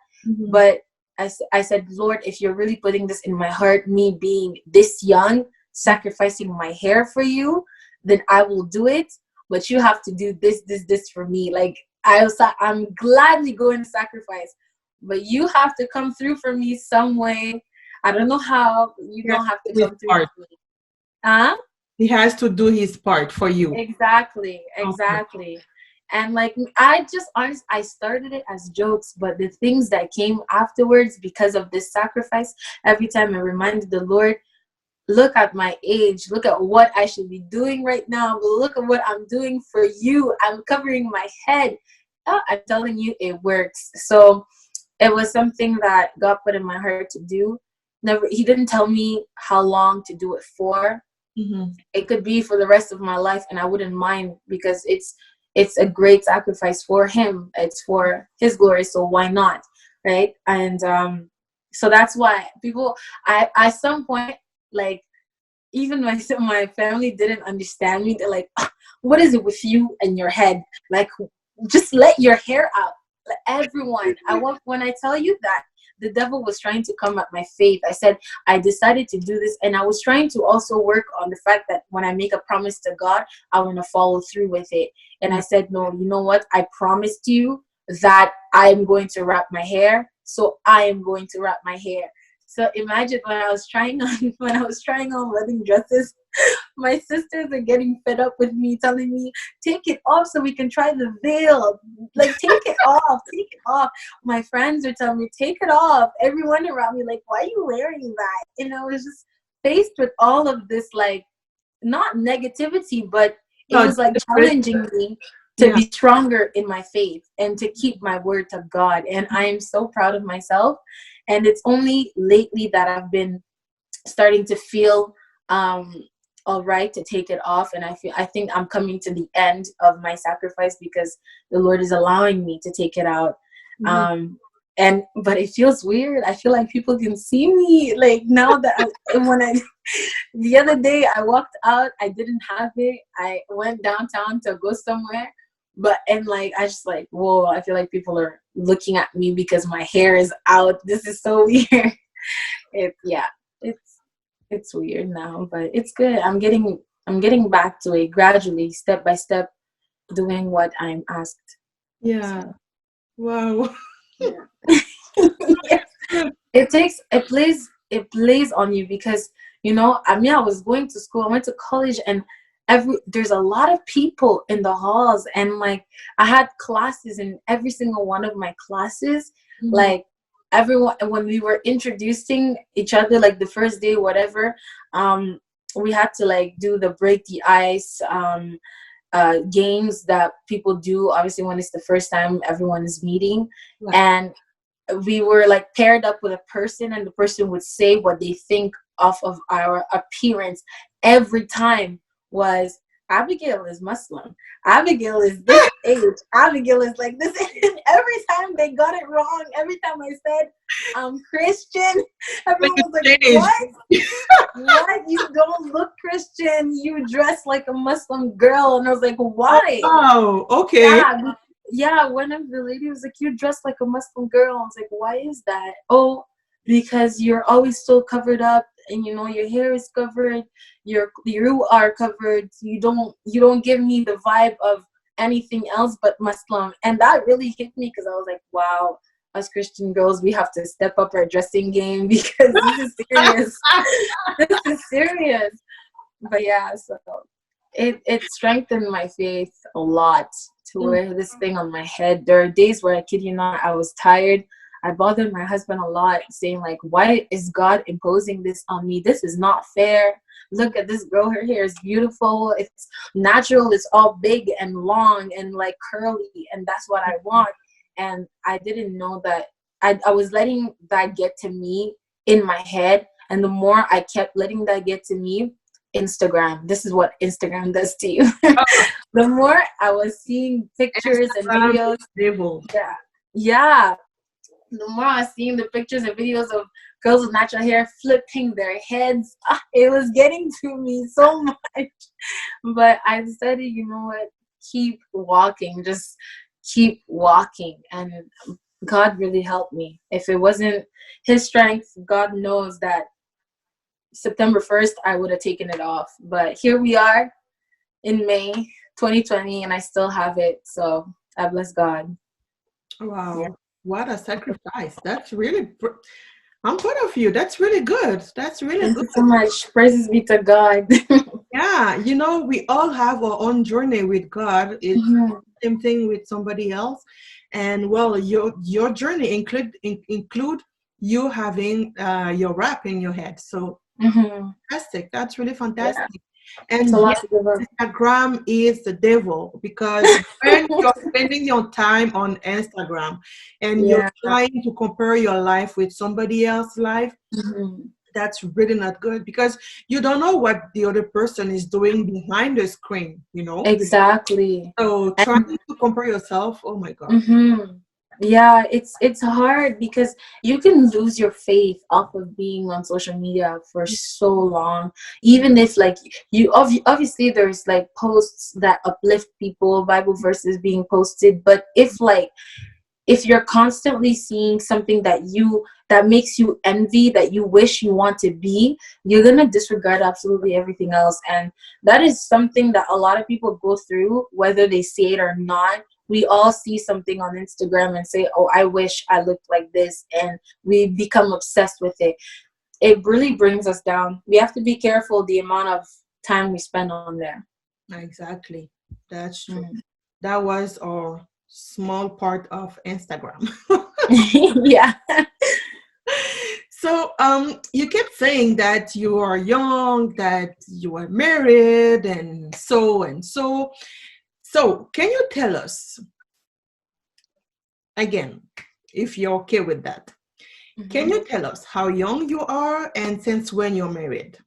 But I said, Lord, if you're really putting this in my heart, me being this young, sacrificing my hair for you, then I will do it. But you have to do this for me. Like, I'm gladly going to sacrifice, but you have to come through for me some way. I don't know how. You don't have to come through for me. Huh? He has to do his part for you. Exactly. Okay. And like, I started it as jokes, but the things that came afterwards because of this sacrifice, every time I reminded the Lord, look at my age, look at what I should be doing right now, but look at what I'm doing for you. I'm covering my head. I'm telling you, it works. So it was something that God put in my heart to do. He didn't tell me how long to do it for. It could be for the rest of my life, and I wouldn't mind, because it's a great sacrifice for him. It's for his glory, so why not, right? And so that's why people, I at some point, like, even my family didn't understand me. They're like, what is it with you and your head? Like, just let your hair out. Like, everyone, when I tell you that the devil was trying to come at my faith, I said, I decided to do this, and I was trying to also work on the fact that when I make a promise to God, I want to follow through with it. And I said, no, you know what? I promised you that I'm going to wrap my hair, so I am going to wrap my hair. So imagine when I was trying on wedding dresses, my sisters are getting fed up with me, telling me, take it off so we can try the veil. Like, take it off, take it off. My friends are telling me, take it off. Everyone around me, like, why are you wearing that? And I was just faced with all of this, like, not negativity, but it was like challenging me to be stronger in my faith and to keep my word to God. And I am so proud of myself. And it's only lately that I've been starting to feel all right to take it off. And I think I'm coming to the end of my sacrifice, because the Lord is allowing me to take it out. But it feels weird. I feel like people can see me, like, now that the other day I walked out, I didn't have it. I went downtown to go somewhere, and like, I just like, whoa, I feel like people are looking at me because my hair is out. This is so weird. It's weird now, but it's good. I'm getting back to it gradually, step by step, doing what I'm asked. Yeah. So. Wow. Yeah. Yes. It plays on you, because, you know, I mean, I was going to school, I went to college, and there's a lot of people in the halls, and like, I had classes in every single one of my classes. Like, everyone, when we were introducing each other, like the first day, whatever, we had to like do the break the ice games that people do, obviously, when it's the first time everyone is meeting. Right. And we were like paired up with a person, and the person would say what they think off of our appearance. Every time was, Abigail is Muslim, Abigail is this age, Abigail is like this. And every time they got it wrong, every time I said I'm Christian, everyone was like, what? You don't look Christian, you dress like a Muslim girl. And I was like, why? Oh, okay. Yeah, one of the ladies was like, you dress like a Muslim girl. I was like, why is that? Oh, because you're always so covered up, and you know, your hair is covered, you are covered, you don't give me the vibe of anything else but Muslim. And that really hit me, because I was like, wow, us Christian girls, we have to step up our dressing game, because this is serious. This is serious. But yeah, so it strengthened my faith a lot to wear this thing on my head. There are days where, I kid you not, I was tired. I bothered my husband a lot, saying like, why is God imposing this on me? This is not fair. Look at this girl, her hair is beautiful, it's natural, it's all big and long and like curly, and that's what I want. And I didn't know that I was letting that get to me in my head. And the more I kept letting that get to me, Instagram. This is what Instagram does to you. Oh, The more I was seeing pictures and Instagram videos, is devil. yeah, yeah, the more I was seeing the pictures and videos of girls with natural hair flipping their heads, it was getting to me so much. But I decided, you know what, keep walking, just keep walking. And God really helped me. If it wasn't His strength, God knows that September 1st, I would have taken it off. But here we are in May 2020, and I still have it. So I bless God. Yeah. Wow, what a sacrifice. That's really, I'm proud of you. That's really good. That's really Thank good. you so much. Praises be to God. Yeah, we all have our own journey with God. It's Mhm. same thing with somebody else. And well, your journey include you having your rap in your head. So Mhm. fantastic. That's really Yeah. fantastic. It's And a yes, lot to give up. Instagram is the devil because when you're spending your time on Instagram and you're Yeah. trying to compare your life with somebody else's life, Mhm. that's really not good because you don't know what the other person is doing behind the screen. Exactly. So trying And to compare yourself, oh my God. mhm. Yeah, it's hard because you can lose your faith off of being on social media for so long. Even if like obviously there's like posts that uplift people, Bible verses being posted, but if you're constantly seeing something that makes you envy, that you wish you want to be, you're gonna disregard absolutely everything else. And that is something that a lot of people go through, whether they say it or not. We all see something on Instagram and say, oh, I wish I looked like this, and we become obsessed with it. It really brings us down. We have to be careful the amount of time we spend on there. Exactly. That's true. Mm. That was our small part of Instagram. Yeah. So, you kept saying that you are young, that you are married, and so and so. So, can you tell us again, if you're okay with that? Can Mhm. you tell us how young you are and since when you're married?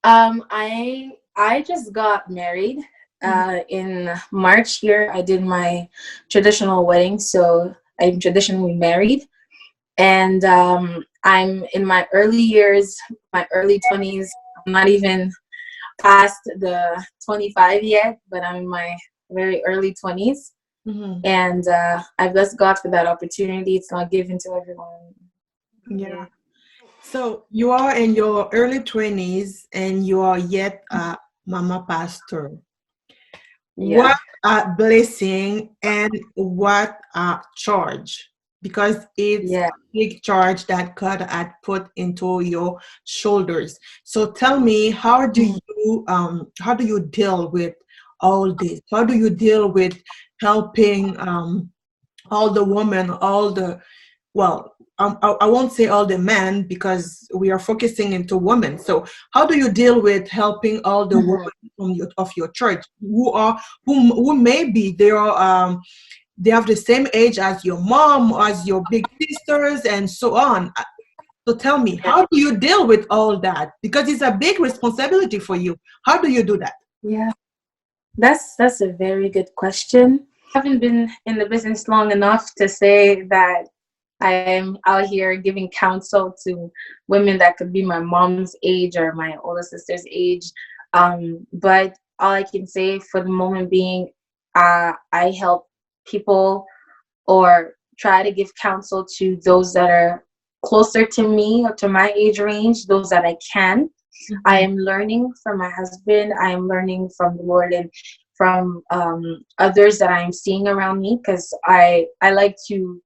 I just got married in March here. I did my traditional wedding, so I'm traditionally married, and I'm in my early years, my early 20s. I'm not even past the 25 yet, but I'm in my very early 20s, Mm-hmm. and I bless God for that opportunity. It's not given to everyone. Yeah. So you are in your early 20s and you are yet a mama pastor. Yeah, What a blessing and what a charge, because it's yeah. a big charge that God had put into your shoulders. So tell me, how do you deal with all this? How do you deal with helping all the women, well, I won't say all the men because we are focusing into women. So how do you deal with helping all the women Mhm. of your church who maybe they have the same age as your mom, as your big sisters, and so on? So tell me, Yeah. how do you deal with all that? Because it's a big responsibility for you. How do you do that? Yeah. That's a very good question. I haven't been in the business long enough to say that I'm out here giving counsel to women that could be my mom's age or my older sister's age. But all I can say for the moment being, I help people or try to give counsel to those that are closer to me or to my age range, those that I can. I Mhm. am learning from my husband. I am learning from the Lord and from others that I am seeing around me, because I like to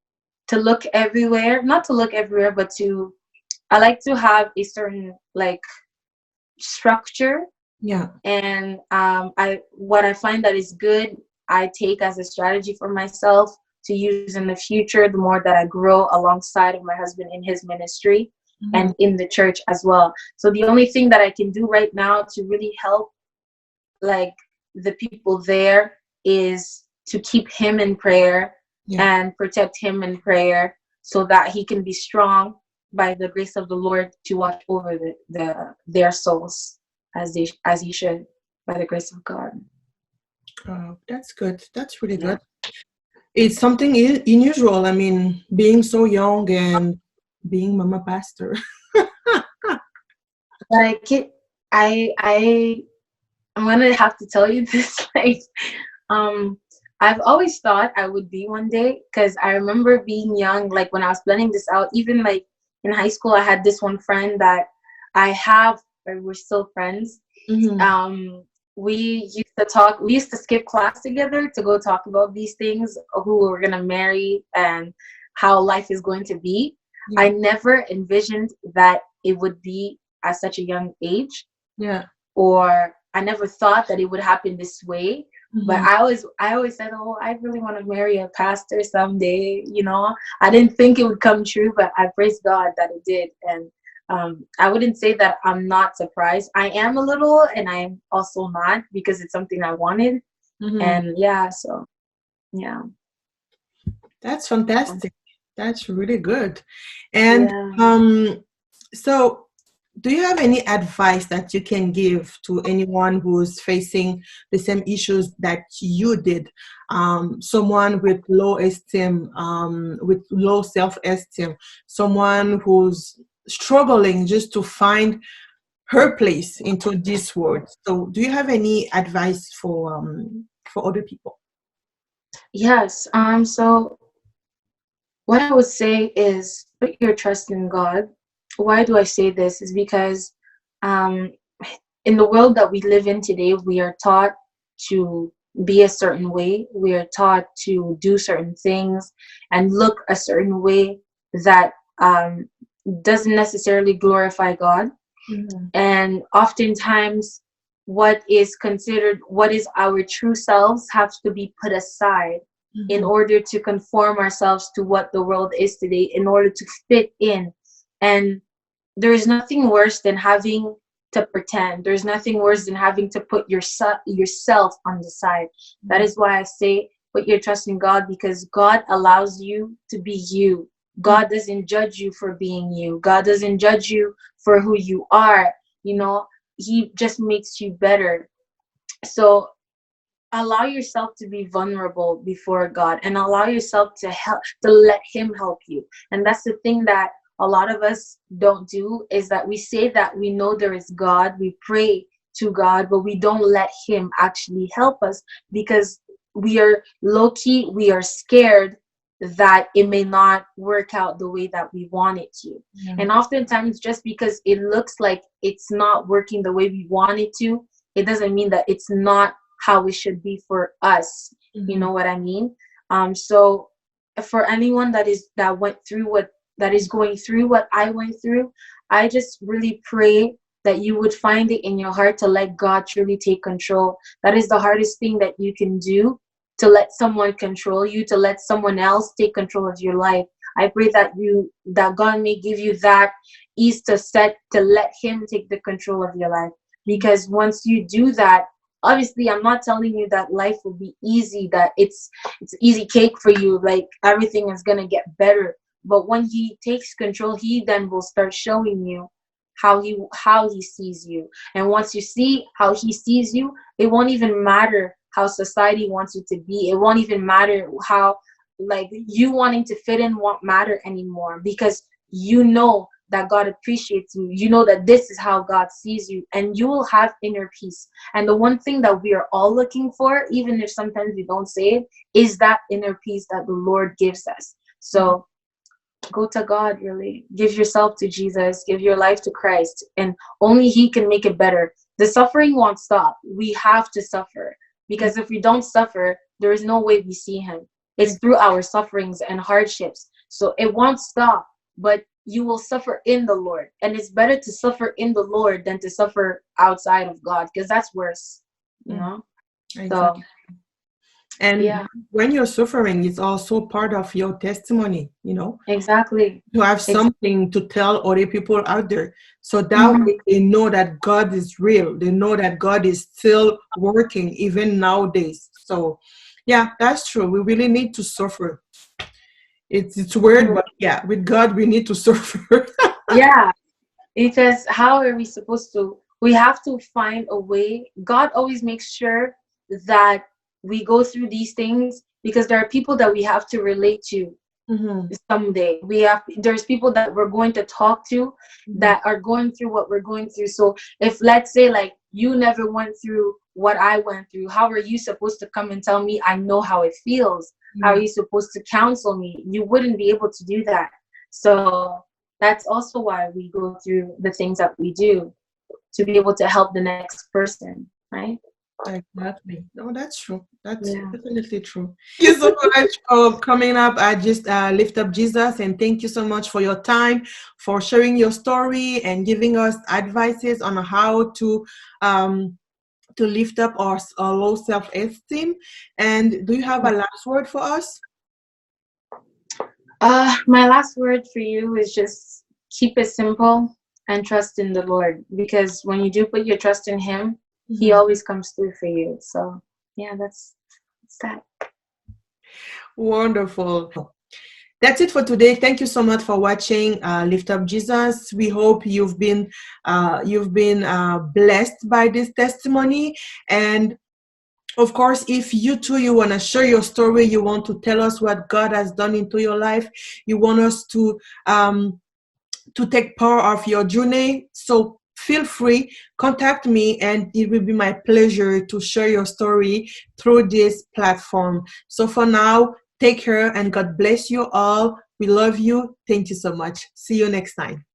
look everywhere, not to look everywhere, but to I like to have a certain like structure, Yeah. and I what I find that is good, I take as a strategy for myself to use in the future. The more that I grow alongside of my husband in his ministry Mhm. and in the church as well. So the only thing that I can do right now to really help like the people there is to keep him in prayer Yeah. and protect him in prayer so that he can be strong by the grace of the Lord to watch over their souls. as he should, by the grace of God. That's good. That's really Yeah. good. It's something unusual. I mean, being so young and being mama pastor. Like it, I I'm gonna have to tell you this. Like, um, I've always thought I would be one day, because I remember being young. Like when I was planning this out, even like in high school, I had this one friend that I have, or we're still friends. Mm-hmm. Um, we used to talk. We used to skip class together to go talk about these things, who we're gonna marry and how life is going to be. I Yeah. never envisioned that it would be at such a young age, Yeah. or I never thought that it would happen this way. But Mm-hmm. I always said, oh, I really want to marry a pastor someday. I didn't think it would come true, but I praise God that it did. And I wouldn't say that I'm not surprised. I am a little, and I'm also not, because it's something I wanted. Mm-hmm. And yeah, so yeah. That's fantastic. That's really good. And Yeah. so do you have any advice that you can give to anyone who's facing the same issues that you did? Someone with low esteem, with low self-esteem, someone who's struggling just to find her place into this world. So do you have any advice for other people? Yes. So what I would say is put your trust in God. Why do I say this? Is because um, in the world that we live in today, we are taught to be a certain way. We are taught to do certain things and look a certain way that doesn't necessarily glorify God. Mhm. And oftentimes, what is our true selves have to be put aside in Mhm. order to conform ourselves to what the world is today, in order to fit in. And there is nothing worse than having to pretend. There's nothing worse than having to put yourself on the side. That is why I say put your trust in God, because God allows you to be you. Mhm. God doesn't judge you for being you. God doesn't judge you for who you are. He just makes you better. So allow yourself to be vulnerable before God, and allow yourself to let him help you. And that's the thing that a lot of us don't do, is that we say that we know there is God, we pray to God, but we don't let him actually help us, because we are low key, we are scared that it may not work out the way that we want it to. Yeah. And oftentimes, just because it looks like it's not working the way we want it to, it doesn't mean that it's not how it should be for us. You Mhm. know what I mean? So for anyone that is going through what I went through, I just really pray that you would find it in your heart to let God truly take control. That is the hardest thing that you can do, to let someone control you, to let someone else take control of your life. I pray that God may give you that ease to let him take the control of your life. Because once you do that, obviously I'm not telling you that life will be easy, that it's easy cake for you, like everything is going to get better. But when he takes control, he then will start showing you how he sees you. And once you see how he sees you, it won't even matter how society wants you to be. It won't even matter how, like, you wanting to fit in won't matter anymore, because you know that God appreciates you. You know that this is how God sees you, and you will have inner peace. And the one thing that we are all looking for, even if sometimes we don't say it, is that inner peace that the Lord gives us. So go to God, really. Give yourself to Jesus, give your life to Christ, and only he can make it better. The suffering won't stop. We have to suffer, because if we don't suffer, there is no way we see him. It's through our sufferings and hardships. So it won't stop, but you will suffer in the Lord. And it's better to suffer in the Lord than to suffer outside of God, because that's worse, you Mm. know? So, Exactly. And yeah, when you're suffering, it's also part of your testimony, exactly. to have Ex- something to tell other people out there. So that mhm. way they know that God is real. They know that God is still working even nowadays. So yeah, that's true. We really need to suffer. It's weird, but yeah, with God we need to suffer. Yeah. Because how are we supposed to we have to find a way. God always makes sure that we go through these things because there are people that we have to relate to someday. There's people that we're going to talk to that are going through what we're going through. So if, let's say, like, you never went through what I went through, how are you supposed to come and tell me I know how it feels? How are you supposed to counsel me? You wouldn't be able to do that. So that's also why we go through the things that we do, to be able to help the next person, right? Exactly. No, that's true. That's Yeah. definitely true. Thank you so much for coming up. I just lift up Jesus, and thank you so much for your time, for sharing your story and giving us advices on how to lift up our low self-esteem. And do you have a last word for us? My last word for you is just keep it simple and trust in the Lord, because when you do put your trust in Him, He always comes through for you. So yeah, that's that. Wonderful. That's it for today. Thank you so much for watching Lift Up Jesus. We hope you've been blessed by this testimony. And of course, if you too, you want to share your story, you want to tell us what God has done into your life, you want us to take part of your journey, so feel free, contact me, and it will be my pleasure to share your story through this platform. So for now, take care and God bless you all. We love you. Thank you so much. See you next time.